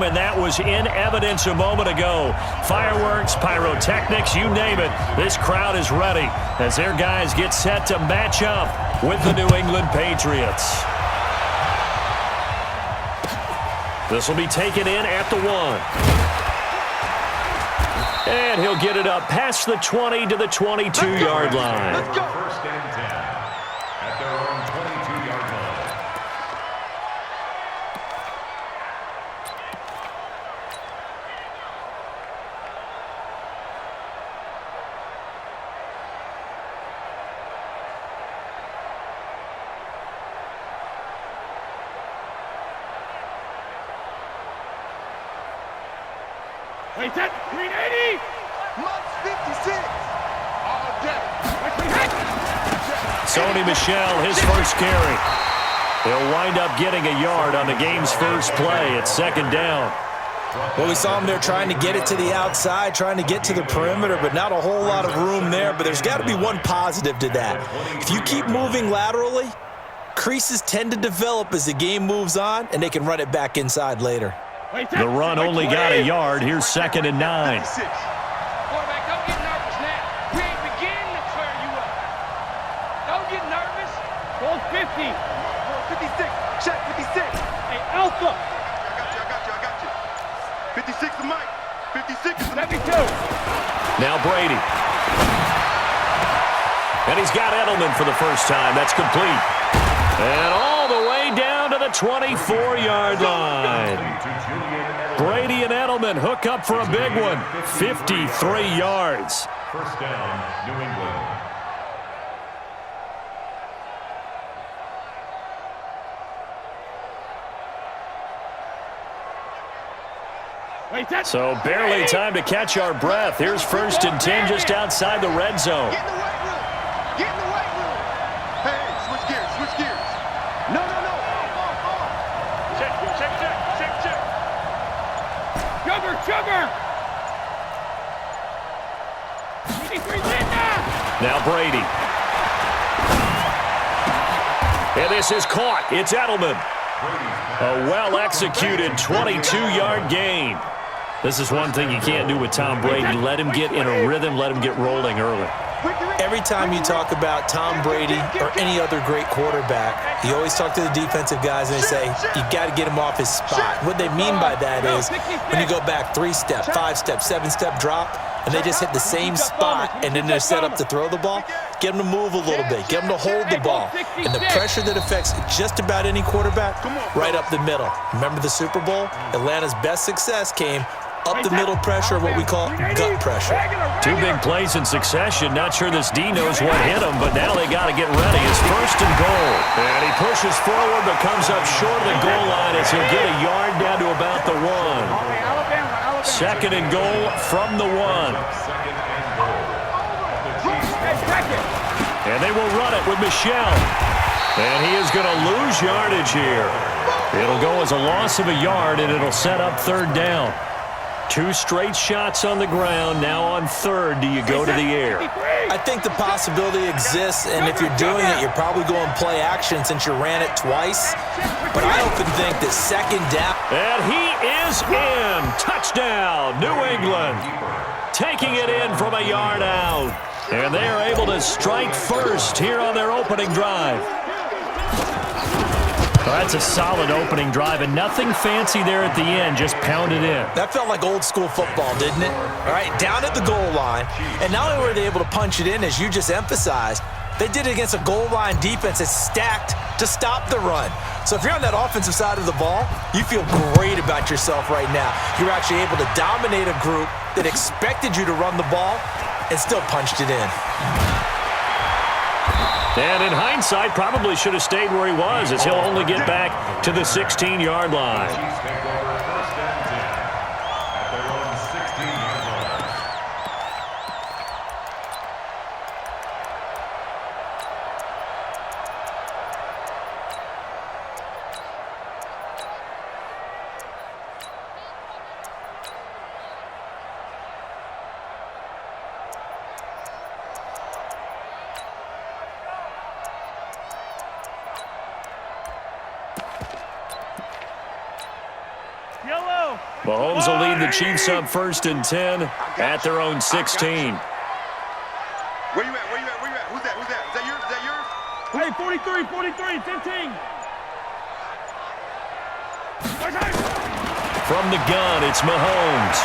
And that was in evidence a moment ago. Fireworks, pyrotechnics, you name it. This crowd is ready as their guys get set to match up with the New England Patriots. This will be taken in at the 1. And he'll get it up past the 20 to the 22-yard line. Let's go. First and 10 at their own 22-yard line. Wait, that 380! Mux 56! All day. Sony Michel, his first carry. He'll wind up getting a yard on the game's first play at second down. Well, we saw him there trying to get it to the outside, trying to get to the perimeter, but not a whole lot of room there. But there's got to be one positive to that. If you keep moving laterally, creases tend to develop as the game moves on, and they can run it back inside later. The run only got a yard. Here's second and 9. Quarterback, don't get nervous now. We ain't beginning to clear you up. Don't get nervous. Hold 50. 56. Check 56. Hey, Alpha. I got you. 56 is Mike. 56 is 72. Now Brady. And he's got Edelman for the first time. That's complete. And all the way down to the 24-yard line. Brady and Edelman hook up for a big one. 53 yards. First down, New England. So barely time to catch our breath. Here's first and 10 just outside the red zone. Get in the weight room. Get in the weight room. Hey, switch gears. Switch gears. No. Check. Sugar. Now Brady. And this is caught. It's Edelman. A well-executed 22-yard gain. This is one thing you can't do with Tom Brady. Let him get in a rhythm. Let him get rolling early. Every time you talk about Tom Brady or any other great quarterback, you always talk to the defensive guys and they say, you got to get him off his spot. What they mean by that is when you go back 3-step, 5-step, 7-step drop, and they just hit the same spot and then they're set up to throw the ball, get them to move a little bit, get them to hold the ball. And the pressure that affects just about any quarterback, right up the middle. Remember the Super Bowl? Atlanta's best success came up the middle pressure, what we call gut pressure. Two big plays in succession. Not sure this D knows what hit him, but now they got to get ready. It's first and goal. And he pushes forward but comes up short of the goal line as he'll get a yard down to about the 1. Second and goal from the 1. And they will run it with Michel. And he is going to lose yardage here. It'll go as a loss of a yard, and it'll set up third down. 2 straight shots on the ground. Now on third, do you go to the air? I think the possibility exists, and if you're doing it, you're probably going play action since you ran it twice. But I often think that second down. And he is in. Touchdown, New England. Taking it in from a yard out. And they are able to strike first here on their opening drive. Well, that's a solid opening drive, and nothing fancy there at the end, just pounded in. That felt like old school football, didn't it? All right, down at the goal line, and not only were they able to punch it in, as you just emphasized, they did it against a goal line defense that's stacked to stop the run. So if you're on that offensive side of the ball, you feel great about yourself right now. You're actually able to dominate a group that expected you to run the ball and still punched it in. And in hindsight, probably should have stayed where he was, as he'll only get back to the 16-yard line. Mahomes will lead the Chiefs up 1st and 10 at their own 16. Where you at? Where you at? Where you at? Who's that? Who's that? Is that yours? Is that yours? Hey, 43, 43, 15. From the gun, it's Mahomes.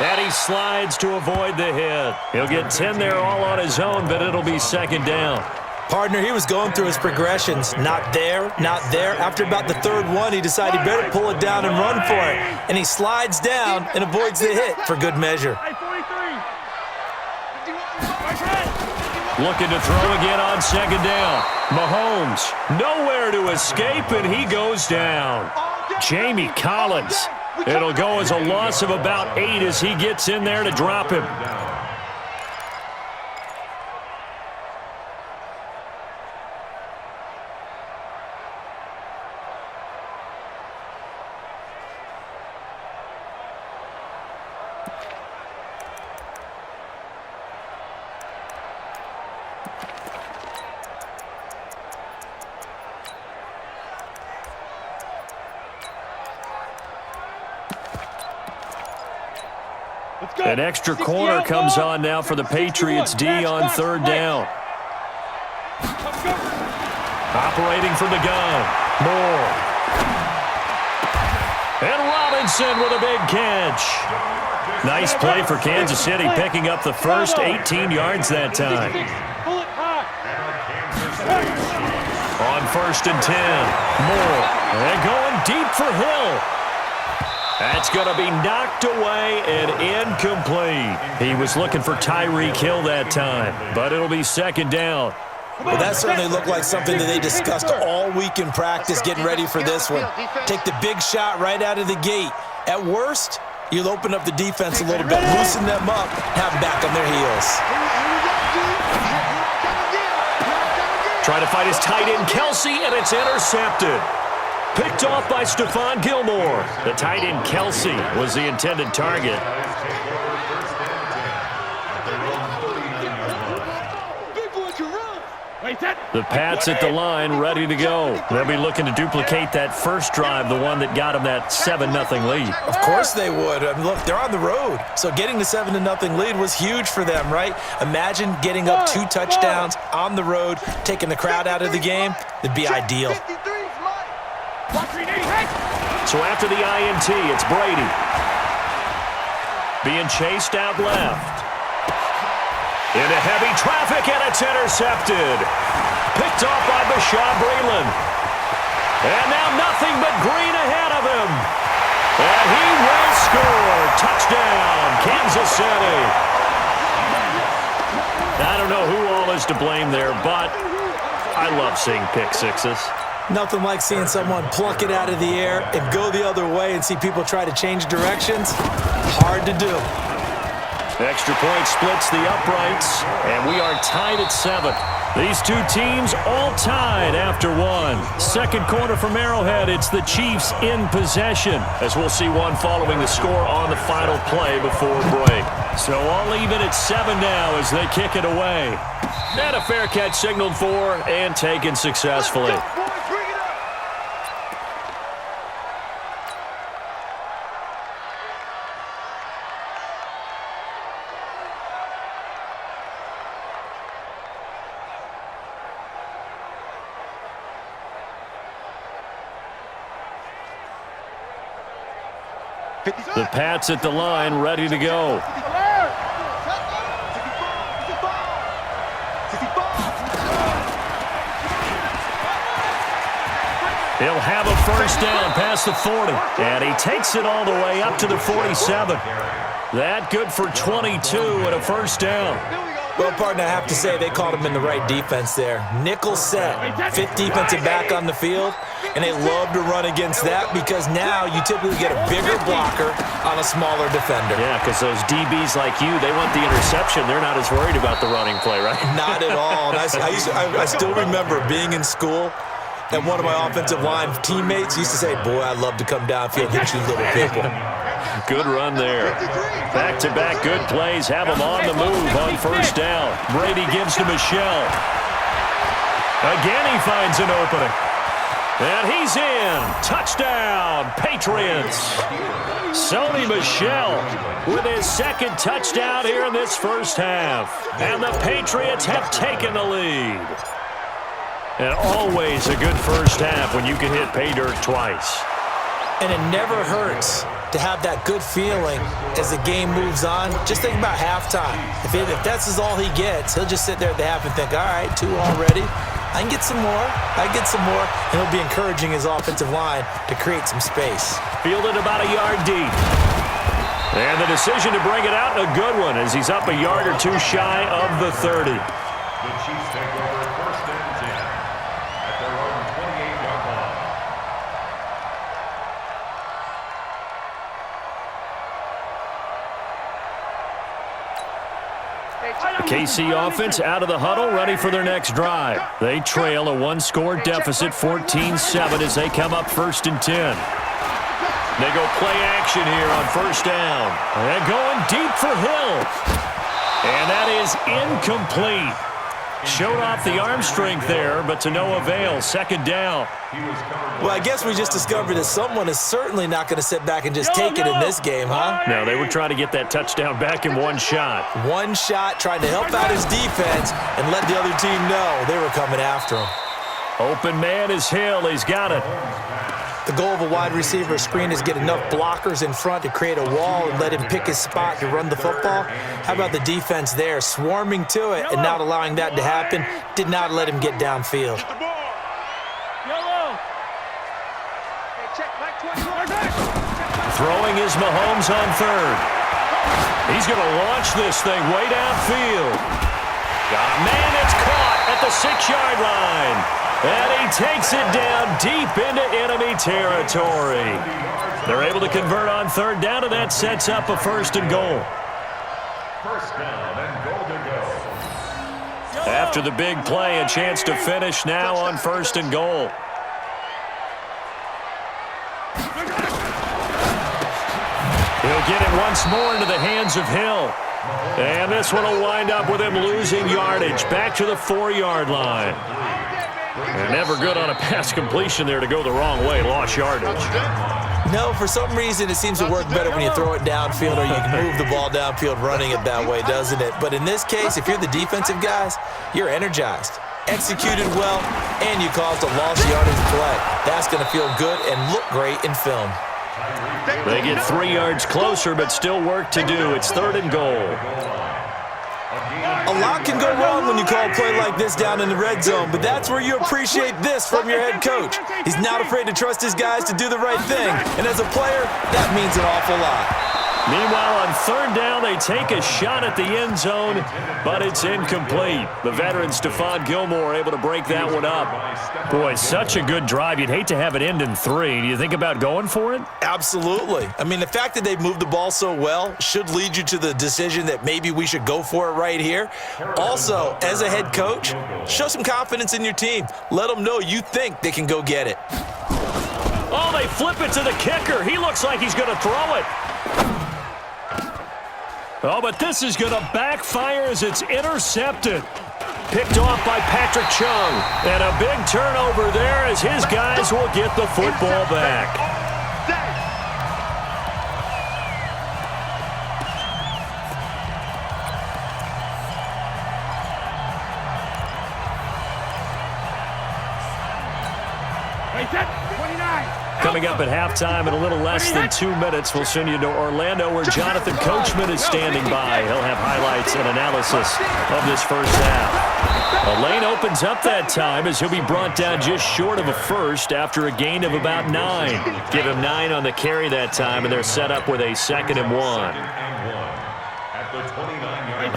And he slides to avoid the hit. He'll get 10 there all on his own, but it'll be 2nd down. Partner, he was going through his progressions. Not there, not there. After about the 3rd one, he decided he better pull it down and run for it. And he slides down and avoids the hit for good measure. Hey, 43. Looking to throw again on 2nd down. Mahomes, nowhere to escape, and he goes down. Jamie Collins. It'll go as a loss of about 8 as he gets in there to drop him. An extra corner comes on now for the Patriots D on 3rd down. Operating from the gun. Moore. And Robinson with a big catch. Nice play for Kansas City, picking up the first 18 yards that time. On 1st and 10. Moore. And going deep for Hill. That's going to be knocked away and incomplete. He was looking for Tyreek Hill that time, but it'll be 2nd down. Well, that certainly looked like something that they discussed all week in practice getting ready for this one. Take the big shot right out of the gate. At worst, you'll open up the defense a little bit, loosen them up, have them back on their heels. Try to fight his tight end, Kelsey, and it's intercepted. Picked off by Stephon Gilmore. The tight end, Kelsey, was the intended target. The Pats at the line, ready to go. They'll be looking to duplicate that first drive, the one that got them that 7-0 lead. Of course they would. I mean, look, they're on the road, so getting the 7-0 lead was huge for them, right? Imagine getting up 2 touchdowns on the road, taking the crowd out of the game. It'd be ideal. So after the INT, it's Brady. Being chased out left. Into heavy traffic, and it's intercepted. Picked off by Bashaud Breeland. And now nothing but green ahead of him. And he will score. Touchdown, Kansas City. I don't know who all is to blame there, but I love seeing pick sixes. Nothing like seeing someone pluck it out of the air and go the other way and see people try to change directions. Hard to do. Extra point splits the uprights, and we are tied at 7. These two teams all tied after one. Second quarter from Arrowhead, it's the Chiefs in possession, as we'll see one following the score on the final play before break. So all even at 7 now as they kick it away. And a fair catch signaled for and taken successfully. The Pats at the line, ready to go. He'll have a first down past the 40, and he takes it all the way up to the 47. That good for 22 and a first down. Well, partner, I have to say they called him in the right defense there. Nickel set, 5th defensive back on the field, and they love to run against that because now you typically get a bigger blocker on a smaller defender. Yeah, because those DBs like you, they want the interception. They're not as worried about the running play, right? Not at all. And I still remember being in school, and one of my offensive line teammates used to say, boy, I'd love to come downfield and hit you little people. Good run there. Back-to-back good plays have him on the move on first down. Brady gives to Michelle. Again he finds an opening. And he's in. Touchdown, Patriots. Sony Michel with his second touchdown here in this first half. And the Patriots have taken the lead. And always a good first half when you can hit pay dirt twice. And it never hurts to have that good feeling as the game moves on. Just think about halftime. If that's all he gets, he'll just sit there at the half and think, all right, 2 already. I can get some more. And he'll be encouraging his offensive line to create some space. Fielded about a yard deep. And the decision to bring it out, a good one, as he's up a yard or 2 shy of the 30. The Chiefs take over first and 10 at their own 28-yard line. KC offense out of the huddle, ready for their next drive. They trail a 1-score deficit, 14-7, as they come up first and 10. They go play action here on first down. They're going deep for Hill. And that is incomplete. Showed off the arm strength there, but to no avail. Second down. Well, I guess we just discovered that someone is certainly not going to sit back and just take it in this game, huh? No, they were trying to get that touchdown back in one shot. One shot, trying to help out his defense and let the other team know they were coming after him. Open man is Hill. He's got it. The goal of a wide receiver screen is get enough blockers in front to create a wall and let him pick his spot to run the football. How about the defense there, swarming to it and not allowing that to happen? Did not let him get downfield. Throwing is Mahomes on third. He's going to launch this thing way downfield. Got a man that's caught at the 6-yard line. And he takes it down deep into enemy territory. They're able to convert on third down, and that sets up a first and goal. First down and goal to go. After the big play, a chance to finish now on first and goal. He'll get it once more into the hands of Hill. And this one will wind up with him losing yardage back to the 4-yard line. And never good on a pass completion there to go the wrong way. Lost yardage. No, for some reason it seems to work better when you throw it downfield or you can move the ball downfield running it that way, doesn't it? But in this case, if you're the defensive guys, you're energized, executed well, and you caused a lost yardage play. That's going to feel good and look great in film. They get 3 yards closer, but still work to do. It's third and goal. A lot can go wrong when you call a play like this down in the red zone, but that's where you appreciate this from your head coach. He's not afraid to trust his guys to do the right thing, and as a player, that means an awful lot. Meanwhile, on third down, they take a shot at the end zone, but it's incomplete. The veteran Stephon Gilmore able to break that one up. Boy, such a good drive. You'd hate to have it end in 3. Do you think about going for it? Absolutely. I mean, the fact that they've moved the ball so well should lead you to the decision that maybe we should go for it right here. Also, as a head coach, show some confidence in your team. Let them know you think they can go get it. Oh, they flip it to the kicker. He looks like he's going to throw it. Oh, but this is going to backfire as it's intercepted. Picked off by Patrick Chung. And a big turnover there as his guys will get the football back. Coming up at halftime in a little less than 2 minutes, we'll send you to Orlando where Jonathan Coachman is standing by. He'll have highlights and analysis of this first half. A lane opens up that time as he'll be brought down just short of a first after a gain of about 9. Give him 9 on the carry that time, and they're set up with a 2nd and 1.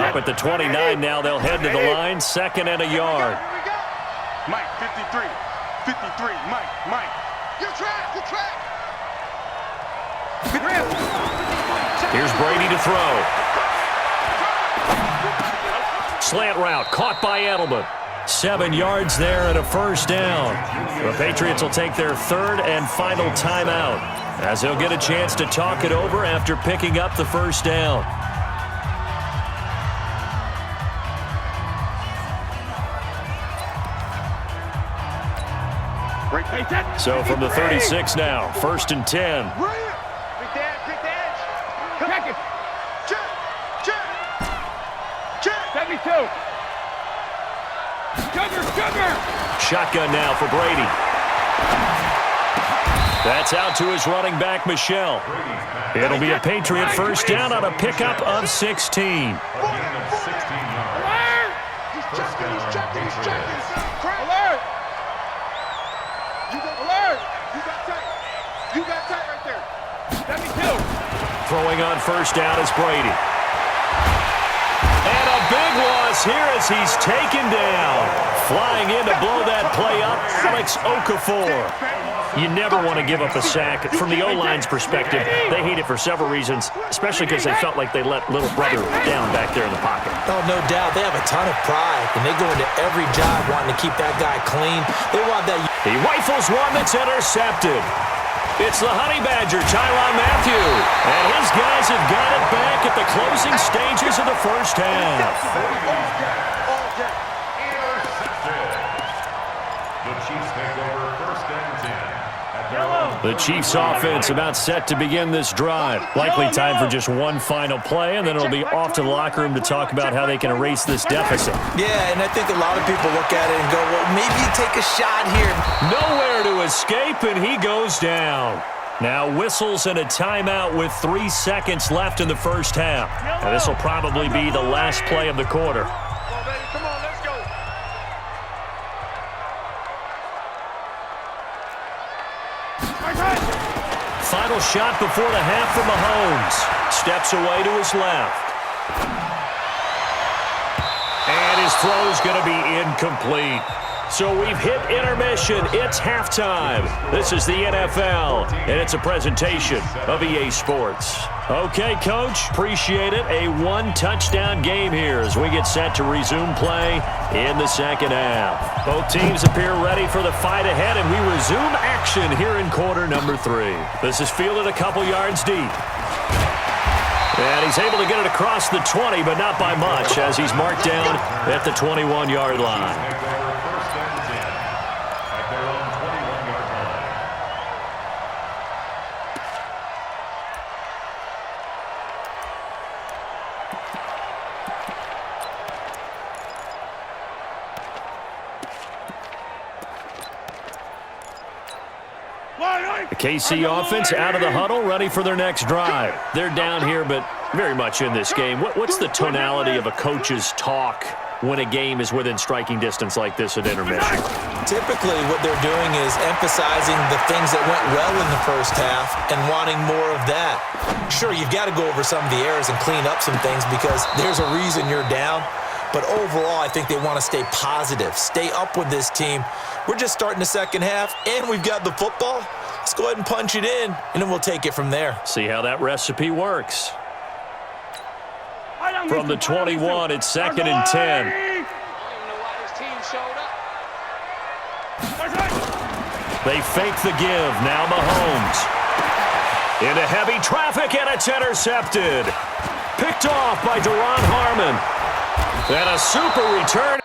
Up at the 29 now, they'll head to the line, 2nd and a yard. Mike, 53, Mike. You track. Here's Brady to throw. Slant route, caught by Edelman. 7 yards there and a first down. The Patriots will take their 3rd and final timeout as they'll get a chance to talk it over after picking up the first down. Break So from the 36 now, 1st and 10. Pick the edge. Check it. Check. 72. Sugar. Shotgun now for Brady. That's out to his running back, Michelle. It'll be a Patriot first down on a pickup of 16. A gain of 16 yards. First down, Patriots. Alert. Alert. You got tight right there. 72. Throwing on first down is Brady. And a big loss here as he's taken down. Flying in to blow that play up, Alex Okafor. You never want to give up a sack. From the O-line's perspective, they hate it for several reasons, especially because they felt like they let little brother down back there in the pocket. Oh, no doubt. They have a ton of pride, and they go into every job wanting to keep that guy clean. They want that. He rifles one that's intercepted. It's the Honey Badger, Tyrann Mathieu. And his guys have got it back at the closing stages of the first half. The Chiefs take over 1st and 10 at their own. The Chiefs offense about set to begin this drive. Likely time for just one final play, and then it'll be off to the locker room to talk about how they can erase this deficit. Yeah, and I think a lot of people look at it and go, well, maybe you take a shot here. Nowhere to escape, and he goes down. Now whistles and a timeout with 3 seconds left in the first half. Now this will probably be the last play of the quarter. Come on, let's go. Final shot before the half from Mahomes. Steps away to his left. And his throw's going to be incomplete. So we've hit intermission. It's halftime. This is the NFL, and it's a presentation of EA Sports. Okay, Coach, appreciate it. A one-touchdown game here as we get set to resume play in the second half. Both teams appear ready for the fight ahead, and we resume action here in quarter number 3. This is fielded a couple yards deep. And he's able to get it across the 20, but not by much, as he's marked down at the 21-yard line. Take over 1st and 10 at their own 21-yard line. The KC offense out of the huddle, ready for their next drive. They're down here, but very much in this game. What's the tonality of a coach's talk when a game is within striking distance like this at intermission? Typically, what they're doing is emphasizing the things that went well in the first half and wanting more of that. Sure, you've got to go over some of the errors and clean up some things because there's a reason you're down. But overall, I think they want to stay positive, stay up with this team. We're just starting the second half, and we've got the football. Let's go ahead and punch it in, and then we'll take it from there. See how that recipe works. From the 21, it's 2nd and 10. I don't even know why this team showed up. They fake the give. Now Mahomes. Into heavy traffic, and it's intercepted. Picked off by Duron Harmon. And a super return.